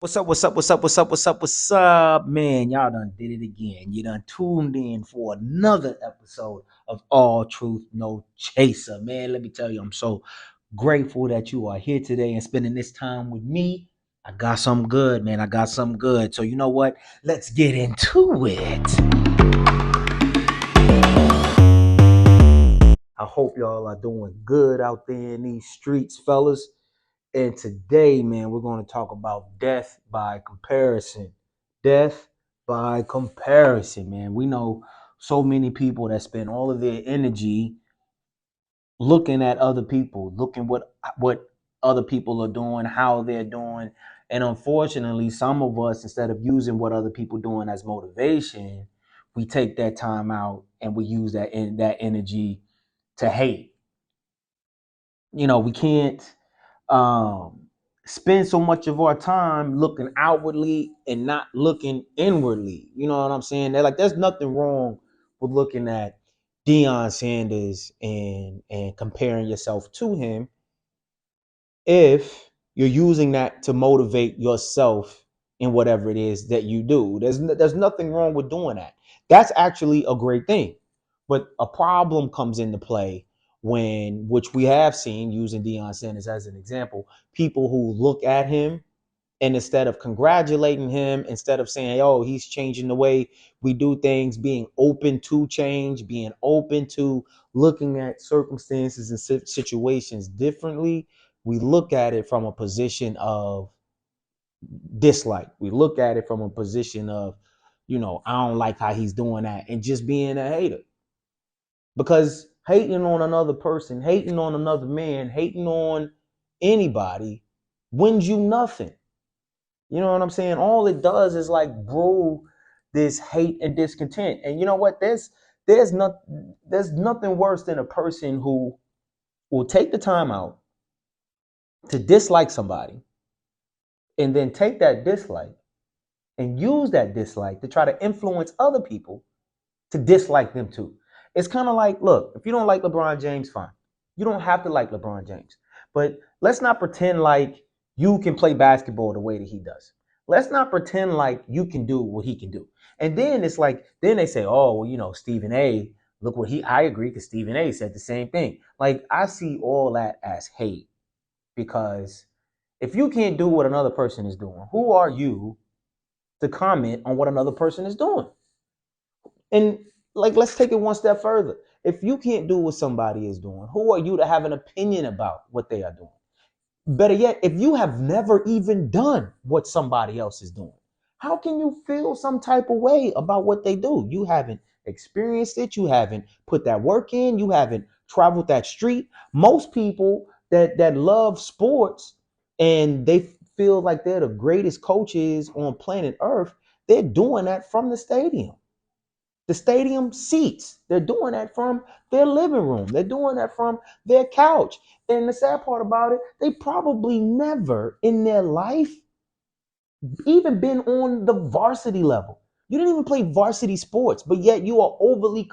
What's up? What's up? What's up? What's up? What's up? What's up, man? Y'all done did it again. You done tuned in for another episode of All Truth No Chaser. Man, let me tell you, I'm so grateful that you are here today and spending this time with me. I got something good, man. I got something good. So you know what? Let's get into it. I hope y'all are doing good out there in these streets, fellas. And today, man, we're going to talk about death by comparison. Death by comparison, man. We know so many people that spend all of their energy looking at other people, looking what other people are doing, how they're doing. And unfortunately, some of us, instead of using what other people doing as motivation, we take that time out and we use that energy to hate. We can't um spend so much of our time looking outwardly and not looking inwardly. You know what I'm saying? They're like, there's nothing wrong with looking at Deion Sanders and comparing yourself to him if you're using that to motivate yourself in whatever it is that you do. There's nothing wrong with doing that. That's actually a great thing. But a problem comes into play when, which we have seen using Deion Sanders as an example, people who look at him and instead of congratulating him, instead of saying, oh, he's changing the way we do things, being open to change, being open to looking at circumstances and situations differently, we look at it from a position of dislike. We look at it from a position of, I don't like how he's doing that, and just being a hater. Because hating on another person, hating on another man, hating on anybody wins you nothing. You know what I'm saying? All it does is like brew this hate and discontent. And you know what? There's nothing worse than a person who will take the time out to dislike somebody and then take that dislike and use that dislike to try to influence other people to dislike them too. It's kind of like, look, if you don't like LeBron James, fine. You don't have to like LeBron James. But let's not pretend like you can play basketball the way that he does. Let's not pretend like you can do what he can do. And then it's like, then they say, oh, well, Stephen A, look what I agree because Stephen A said the same thing. Like, I see all that as hate because if you can't do what another person is doing, who are you to comment on what another person is doing? And like, let's take it one step further. If you can't do what somebody is doing, who are you to have an opinion about what they are doing? Better yet, if you have never even done what somebody else is doing, how can you feel some type of way about what they do? You haven't experienced it. You haven't put that work in. You haven't traveled that street. Most people that love sports and they feel like they're the greatest coaches on planet Earth, they're doing that from the stadium seats. They're doing that from their living room. They're doing that from their couch. And the sad part about it, they probably never in their life even been on the varsity level. You didn't even play varsity sports, but yet you are overly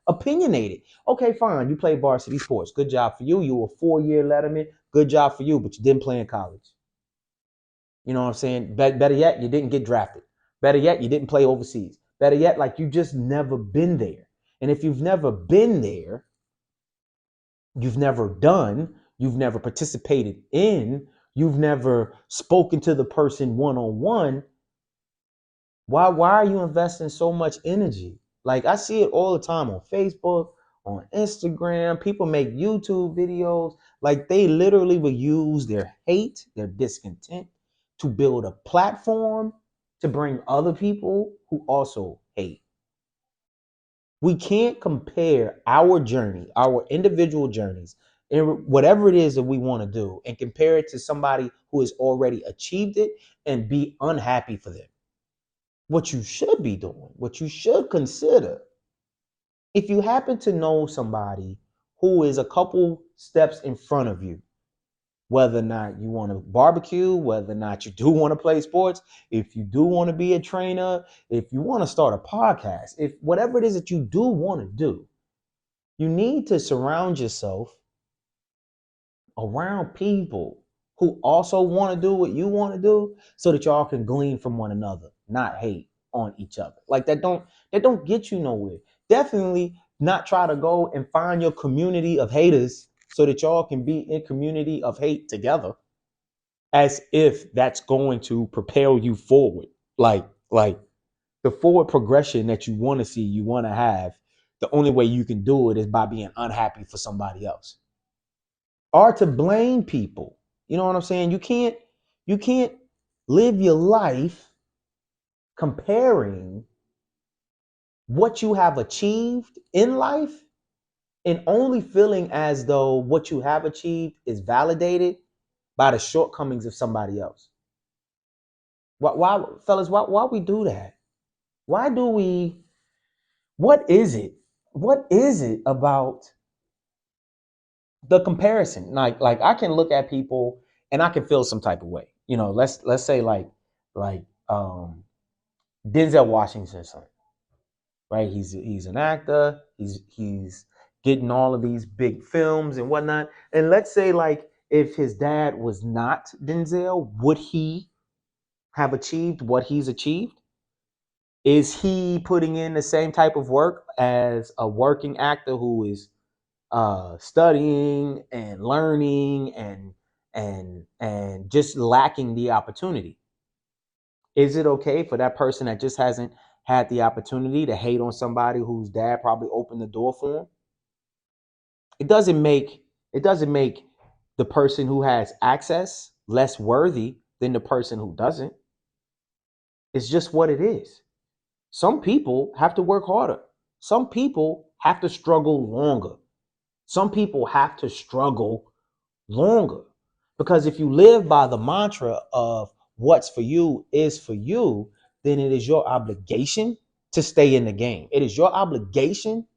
opinionated. Okay, fine. You play varsity sports. Good job for you. You were a 4-year letterman. Good job for you, but you didn't play in college. You know what I'm saying? Better yet, you didn't get drafted. Better yet, you didn't play overseas. Better yet, like you just never been there. And if you've never been there, you've never done, you've never participated in, you've never spoken to the person one on one, why are you investing so much energy? Like I see it all the time on Facebook, on Instagram. People make YouTube videos. Like they literally will use their hate, their discontent to build a platform to bring other people who also hate. We can't compare our journey, our individual journeys, and whatever it is that we want to do, and compare it to somebody who has already achieved it and be unhappy for them. What you should be doing, what you should consider, if you happen to know somebody who is a couple steps in front of you, whether or not you want to barbecue, whether or not you do want to play sports, if you do want to be a trainer, if you want to start a podcast, if whatever it is that you do want to do, you need to surround yourself around people who also want to do what you want to do so that y'all can glean from one another, not hate on each other. Like that don't get you nowhere. Definitely not try to go and find your community of haters so that y'all can be in community of hate together as if that's going to propel you forward. Like the forward progression that you want to see, you want to have, the only way you can do it is by being unhappy for somebody else or to blame people. You know what I'm saying? You can't live your life comparing what you have achieved in life and only feeling as though what you have achieved is validated by the shortcomings of somebody else. Why fellas, why we do that? Why do we what is it? What is it about the comparison? Like I can look at people and I can feel some type of way. You know, let's say like Denzel Washington's son, right? He's an actor. He's getting all of these big films and whatnot. And let's say like if his dad was not Denzel, would he have achieved what he's achieved? Is he putting in the same type of work as a working actor who is studying and learning and just lacking the opportunity? Is it okay for that person that just hasn't had the opportunity to hate on somebody whose dad probably opened the door for him? It doesn't make the person who has access less worthy than the person who doesn't. It's just what it is. Some people have to work harder. Some people have to struggle longer. Some people have to struggle longer. Because if you live by the mantra of what's for you is for you, then it is your obligation to stay in the game. It is your obligation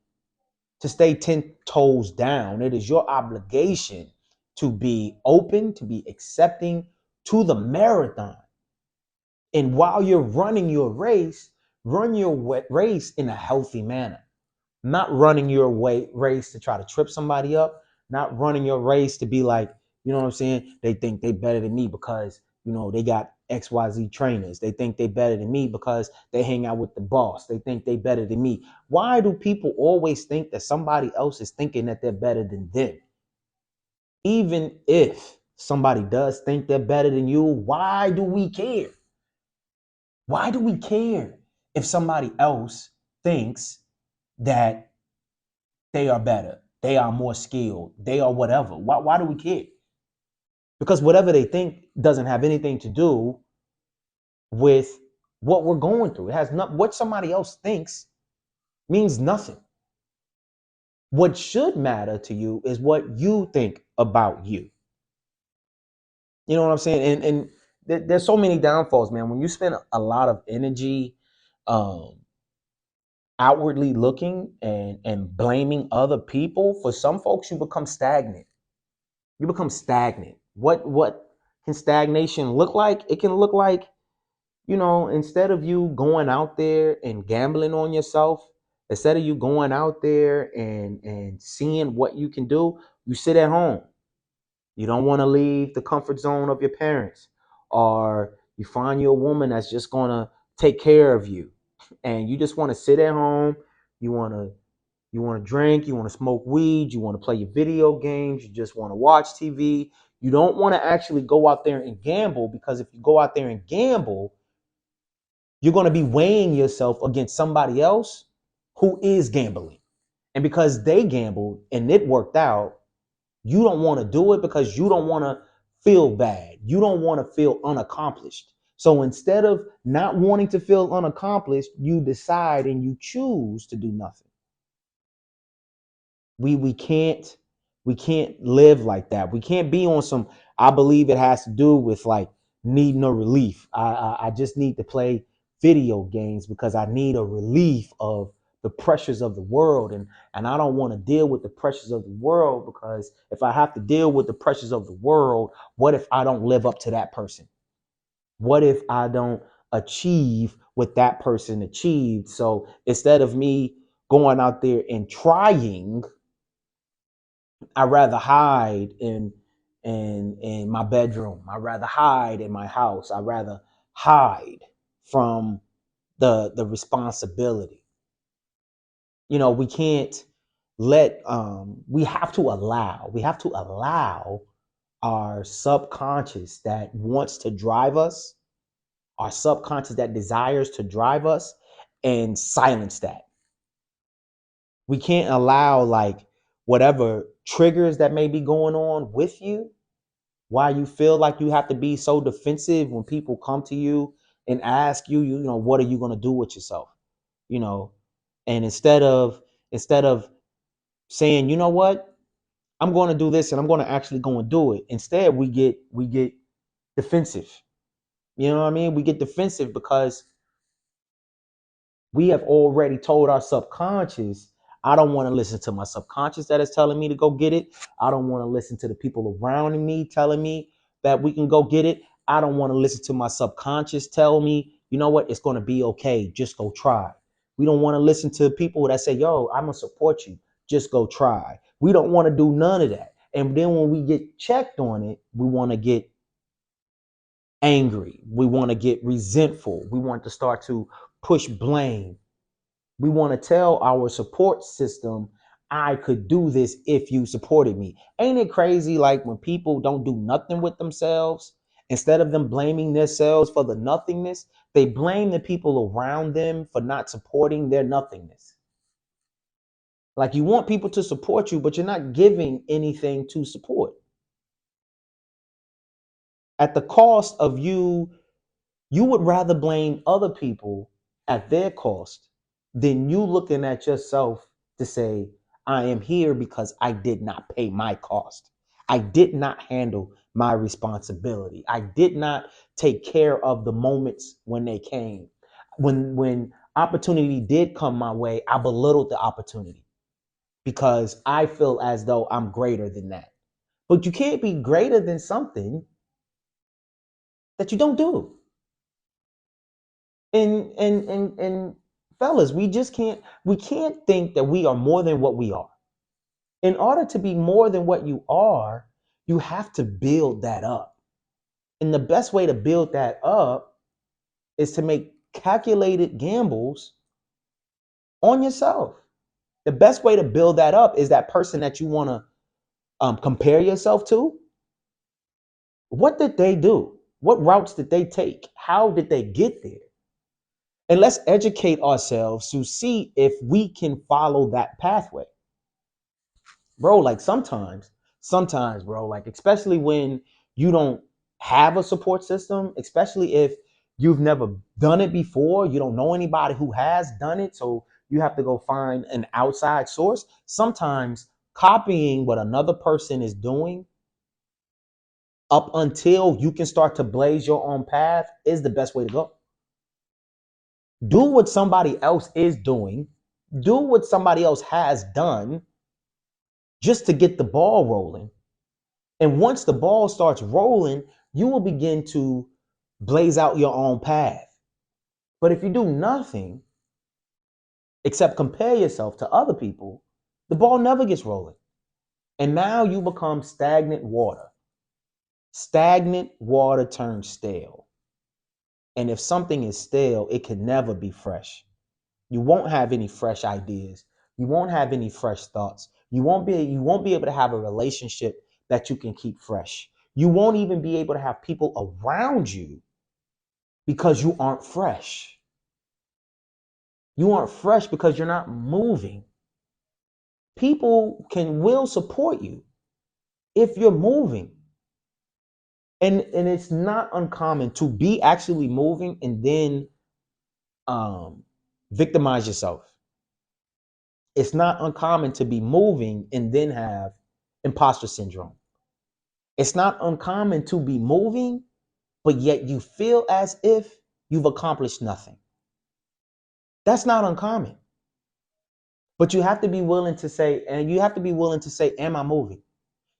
to stay 10 toes down. It is your obligation to be open, to be accepting to the marathon. And while you're running your race, run your race in a healthy manner. Not running your race to try to trip somebody up, not running your race to be like, you know what I'm saying? They think they better than me because, they got XYZ trainers. They think they better than me because they hang out with the boss. They think they better than me. Why do people always think that somebody else is thinking that they're better than them? Even if somebody does think they're better than you, why do we care? Why do we care if somebody else thinks that they are better, they are more skilled, they are whatever? Why do we care? Because whatever they think doesn't have anything to do with what we're going through. It has not what somebody else thinks means nothing. What should matter to you is what you think about you. You know what I'm saying? And there's so many downfalls, man. When you spend a lot of energy um outwardly looking and blaming other people, for some folks you become stagnant. You become stagnant. What can stagnation look like? It can look like, instead of you going out there and gambling on yourself, instead of you going out there and seeing what you can do, you sit at home. You don't want to leave the comfort zone of your parents, or you find you a woman that's just gonna take care of you, and you just want to sit at home. You want to drink, you want to smoke weed, you want to play your video games, you just want to watch TV. You don't want to actually go out there and gamble, because if you go out there and gamble, you're going to be weighing yourself against somebody else who is gambling. And because they gambled and it worked out, you don't want to do it because you don't want to feel bad. You don't want to feel unaccomplished. So instead of not wanting to feel unaccomplished, you decide and you choose to do nothing. We can't live like that. We can't be on some. I believe it has to do with like needing a relief. I just need to play video games because I need a relief of the pressures of the world, and I don't want to deal with the pressures of the world, because if I have to deal with the pressures of the world, what if I don't live up to that person? What if I don't achieve what that person achieved? So instead of me going out there and trying, I rather hide in my bedroom. I'd rather hide in my house. I'd rather hide from the responsibility. We can't let we have to allow our subconscious that wants to drive us, our subconscious that desires to drive us, and silence that. We can't allow like whatever triggers that may be going on with you, why you feel like you have to be so defensive when people come to you and ask you, what are you going to do with yourself? You know, and instead of saying, you know what, I'm going to do this and I'm going to actually go and do it. Instead, we get defensive. You know what I mean? We get defensive because we have already told our subconscious, I don't want to listen to my subconscious that is telling me to go get it. I don't want to listen to the people around me telling me that we can go get it. I don't want to listen to my subconscious tell me, you know what, it's going to be okay. Just go try. We don't want to listen to people that say, yo, I'm going to support you. Just go try. We don't want to do none of that. And then when we get checked on it, we want to get angry. We want to get resentful. We want to start to push blame. We want to tell our support system, I could do this if you supported me. Ain't it crazy? Like when people don't do nothing with themselves, instead of them blaming themselves for the nothingness, they blame the people around them for not supporting their nothingness. Like you want people to support you, but you're not giving anything to support. At the cost of you would rather blame other people at their cost than you looking at yourself to say, I am here because I did not pay my cost. I did not handle my responsibility. I did not take care of the moments when they came. When opportunity did come my way, I belittled the opportunity because I feel as though I'm greater than that. But you can't be greater than something that you don't do. And fellas, we can't think that we are more than what we are. In order to be more than what you are, you have to build that up. And the best way to build that up is to make calculated gambles on yourself. The best way to build that up is that person that you want to compare yourself to. What did they do? What routes did they take? How did they get there? And let's educate ourselves to see if we can follow that pathway. Bro, like sometimes, bro, like especially when you don't have a support system, especially if you've never done it before, you don't know anybody who has done it, so you have to go find an outside source. Sometimes copying what another person is doing up until you can start to blaze your own path is the best way to go. Do what somebody else is doing, do what somebody else has done just to get the ball rolling. And once the ball starts rolling, you will begin to blaze out your own path. But if you do nothing except compare yourself to other people, the ball never gets rolling. And now you become stagnant water. Stagnant water turns stale. And if something is stale, it can never be fresh. You won't have any fresh ideas. You won't have any fresh thoughts. You won't be able to have a relationship that you can keep fresh. You won't even be able to have people around you because you aren't fresh. You aren't fresh because you're not moving. People will support you if you're moving. And it's not uncommon to be actually moving and then victimize yourself. It's not uncommon to be moving and then have imposter syndrome. It's not uncommon to be moving, but yet you feel as if you've accomplished nothing. That's not uncommon. But you have to be willing to say, am I moving?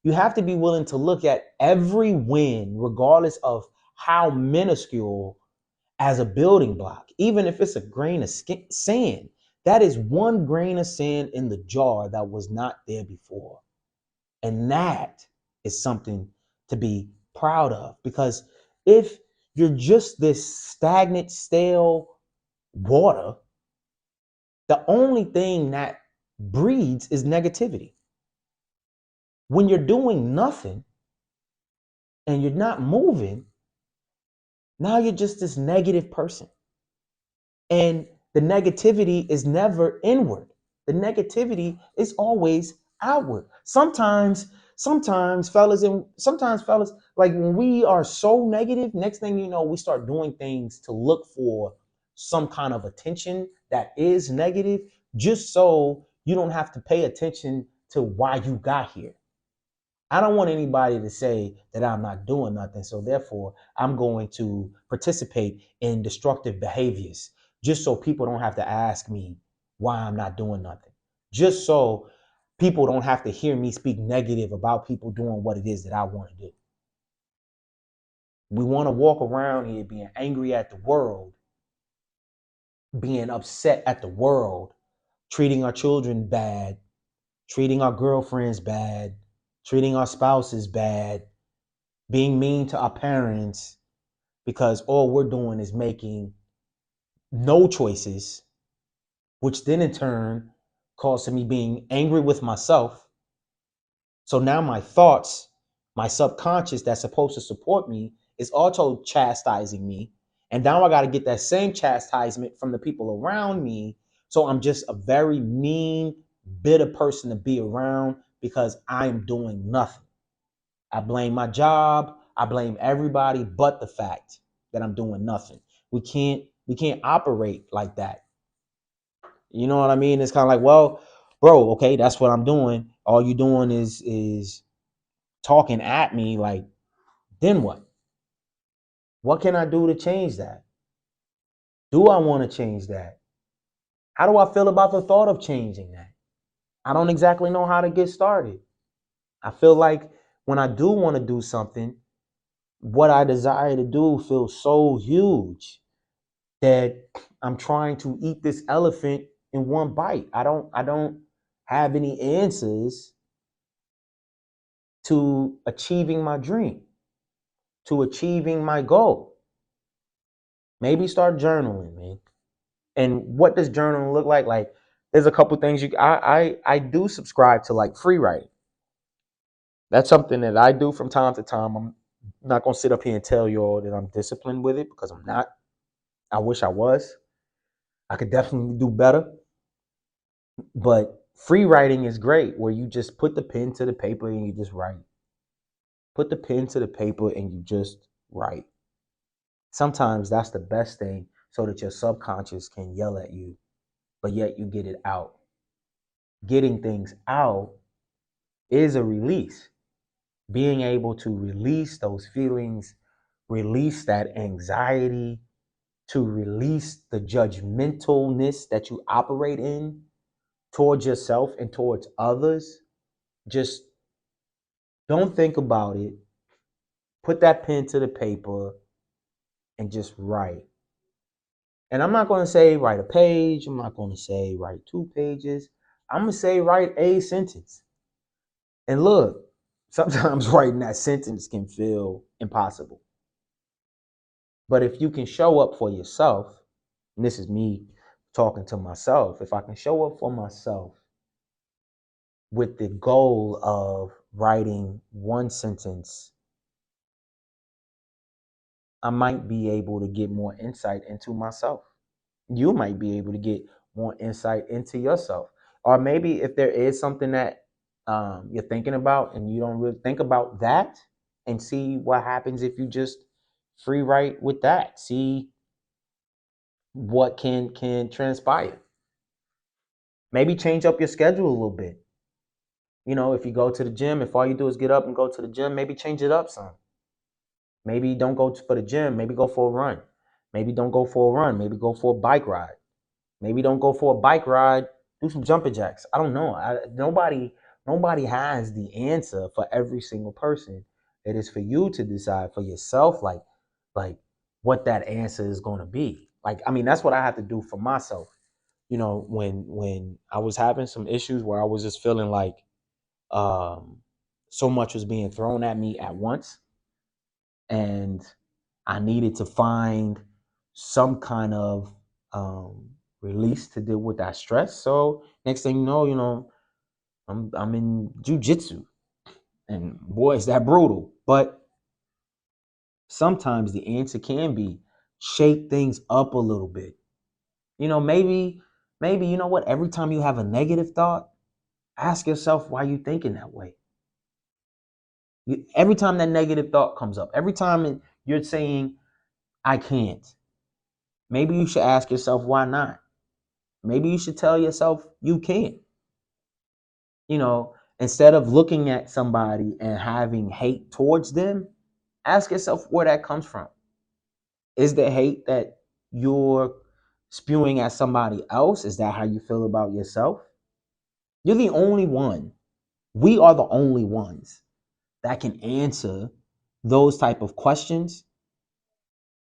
You have to be willing to look at every win, regardless of how minuscule, as a building block, even if it's a grain of sand. That is one grain of sand in the jar that was not there before. And that is something to be proud of. Because if you're just this stagnant, stale water, the only thing that breeds is negativity. When you're doing nothing and you're not moving, now you're just this negative person. And the negativity is never inward. The negativity is always outward. Sometimes fellas, like when we are so negative, next thing you know, we start doing things to look for some kind of attention that is negative, just so you don't have to pay attention to why you got here. I don't want anybody to say that I'm not doing nothing. So therefore, I'm going to participate in destructive behaviors just so people don't have to ask me why I'm not doing nothing. Just so people don't have to hear me speak negative about people doing what it is that I want to do. We want to walk around here being angry at the world, being upset at the world, treating our children bad, treating our girlfriends bad, treating our spouses bad, being mean to our parents, because all we're doing is making no choices, which then in turn causes me being angry with myself. So now my thoughts, my subconscious that's supposed to support me, is also chastising me. And now I got to get that same chastisement from the people around me. So I'm just a very mean, bitter person to be around because I'm doing nothing. I blame my job. I blame everybody but the fact that I'm doing nothing. We can't operate like that. You know what I mean? It's kind of like, well, bro, okay, that's what I'm doing. All you doing is talking at me. Like, then what? What can I do to change that? Do I want to change that? How do I feel about the thought of changing that? I don't exactly know how to get started. I feel like when I do want to do something, what I desire to do feels so huge that I'm trying to eat this elephant in one bite. I don't have any answers to achieving my dream, to achieving my goal. Maybe start journaling, man. And what does journaling look like? Like there's a couple things I do subscribe to, like free writing. That's something that I do from time to time. I'm not gonna sit up here and tell you all that I'm disciplined with it because I'm not. I wish I was. I could definitely do better. But free writing is great where you just put the pen to the paper and you just write. Put the pen to the paper and you just write. Sometimes that's the best thing so that your subconscious can yell at you, but yet you get it out. Getting things out is a release. Being able to release those feelings, release that anxiety, to release the judgmentalness that you operate in towards yourself and towards others. Just don't think about it. Put that pen to the paper and just write. And I'm not going to say write a page. I'm not going to say write 2 pages. I'm going to say write a sentence. And look, sometimes writing that sentence can feel impossible. But if you can show up for yourself, and this is me talking to myself, if I can show up for myself with the goal of writing one sentence, I might be able to get more insight into myself. You might be able to get more insight into yourself. Or maybe if there is something that you're thinking about and you don't really think about that, and see what happens if you just free write with that. See what can transpire. Maybe change up your schedule a little bit. You know, if you go to the gym, if all you do is get up and go to the gym, maybe change it up some. Maybe don't go for the gym. Maybe go for a run. Maybe don't go for a run. Maybe go for a bike ride. Maybe don't go for a bike ride. Do some jumping jacks. I don't know. Nobody has the answer for every single person. It is for you to decide for yourself, like what that answer is going to be. Like, I mean, that's what I have to do for myself. You know, when I was having some issues where I was just feeling like um, so much was being thrown at me at once, and I needed to find some kind of release to deal with that stress. So next thing you know, I'm in jujitsu, and boy, is that brutal. But sometimes the answer can be shake things up a little bit. Maybe you know what? Every time you have a negative thought, ask yourself why you thinking that way. Every time that negative thought comes up, every time you're saying I can't, maybe you should ask yourself why not. Maybe you should tell yourself you can. Instead of looking at somebody and having hate towards them, ask yourself where that comes from. Is the hate that you're spewing at somebody else? Is that how you feel about yourself? You're the only one. We are the only ones that can answer those type of questions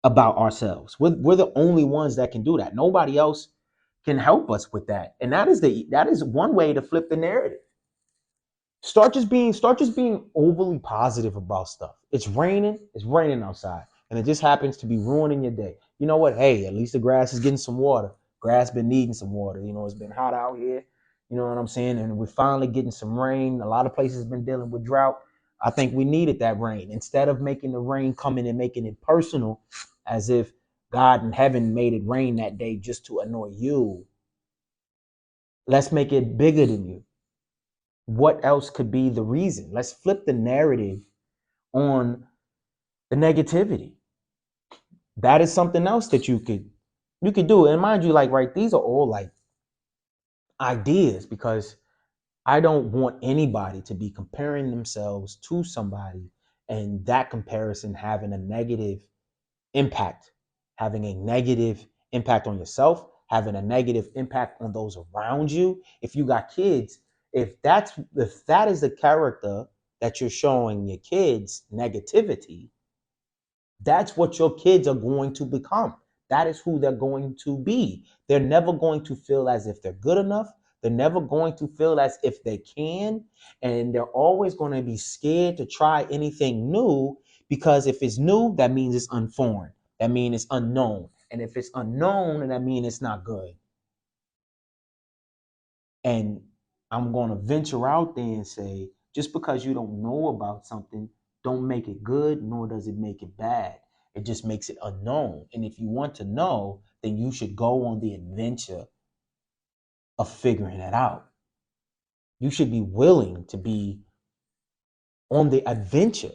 about ourselves. We're the only ones that can do that. Nobody else can help us with that. And that is one way to flip the narrative. Start just being overly positive about stuff. It's raining outside, and it just happens to be ruining your day. You know what? Hey, at least the grass is getting some water. Grass been needing some water. It's been hot out here. You know what I'm saying? And we're finally getting some rain. A lot of places have been dealing with drought. I think we needed that rain. Instead of making the rain come in and making it personal, as if God in heaven made it rain that day just to annoy you, let's make it bigger than you. What else could be the reason? Let's flip the narrative on the negativity. That is something else that you could do. And mind you, like, right, these are all like ideas, because I don't want anybody to be comparing themselves to somebody and that comparison having a negative impact, having a negative impact on yourself, having a negative impact on those around you. If you got kids, if that is the character that you're showing your kids, negativity, that's what your kids are going to become. That is who they're going to be. They're never going to feel as if they're good enough. They're never going to feel as if they can. And they're always going to be scared to try anything new, because if it's new, that means it's unforeign. That means it's unknown. And if it's unknown, that means it's not good. And I'm going to venture out there and say, just because you don't know about something, don't make it good, nor does it make it bad. It just makes it unknown. And if you want to know, then you should go on the adventure of figuring it out. You should be willing to be on the adventure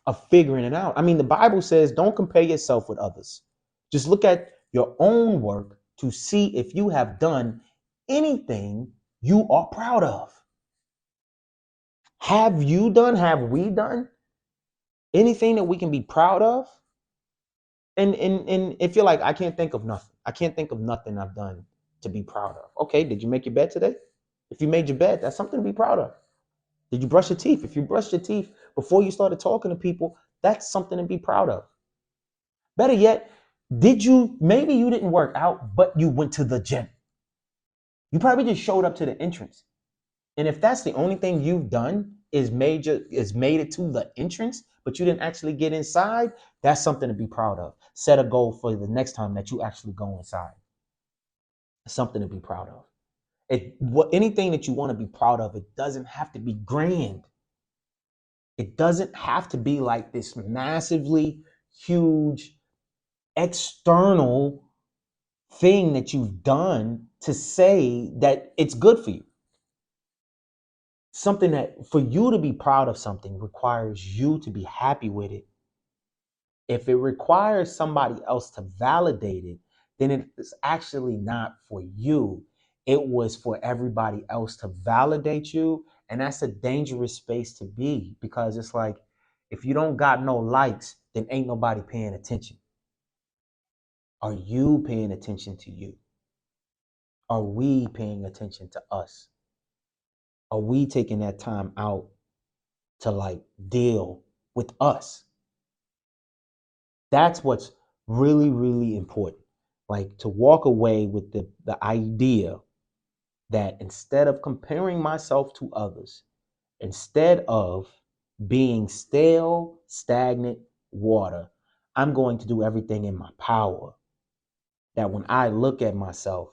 of figuring it out. I mean, the Bible says, don't compare yourself with others. Just look at your own work to see if you have done anything you are proud of. Have we done anything that we can be proud of? And if you're like, I can't think of nothing. I can't think of nothing I've done to be proud of. Okay, did you make your bed today? If you made your bed, that's something to be proud of. Did you brush your teeth? If you brushed your teeth before you started talking to people, that's something to be proud of. Better yet, maybe you didn't work out, but you went to the gym. You probably just showed up to the entrance. And if that's the only thing you've done is made it to the entrance, but you didn't actually get inside, that's something to be proud of. Set a goal for the next time that you actually go inside. Something to be proud of. Anything that you want to be proud of, it doesn't have to be grand. It doesn't have to be like this massively huge external thing that you've done to say that it's good for you. Something that, for you to be proud of something, requires you to be happy with it. If it requires somebody else to validate it, then it's actually not for you. It was for everybody else to validate you. And that's a dangerous space to be, because it's like, if you don't got no likes, then ain't nobody paying attention. Are you paying attention to you? Are we paying attention to us? Are we taking that time out to like deal with us? That's what's really, really important. Like, to walk away with the idea that instead of comparing myself to others, instead of being stale, stagnant, water. I'm going to do everything in my power that when I look at myself,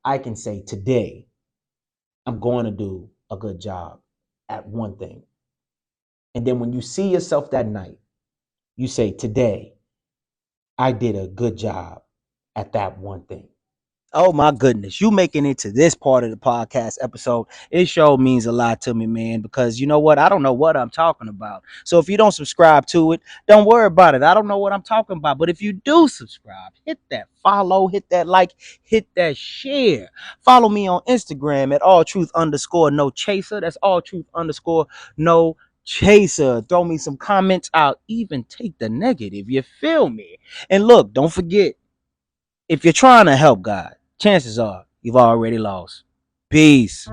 I can say today, I'm going to do a good job at one thing. And then when you see yourself that night, you say, today, I did a good job at that one thing. Oh my goodness, you making it to this part of the podcast episode. It sure means a lot to me, man, because you know what? I don't know what I'm talking about. So if you don't subscribe to it, don't worry about it. I don't know what I'm talking about. But if you do subscribe, hit that follow, hit that like, hit that share. Follow me on Instagram at all truth underscore no chaser. That's all truth underscore no chaser. Throw me some comments. I'll even take the negative. You feel me? And look, don't forget, if you're trying to help God, chances are you've already lost. Peace.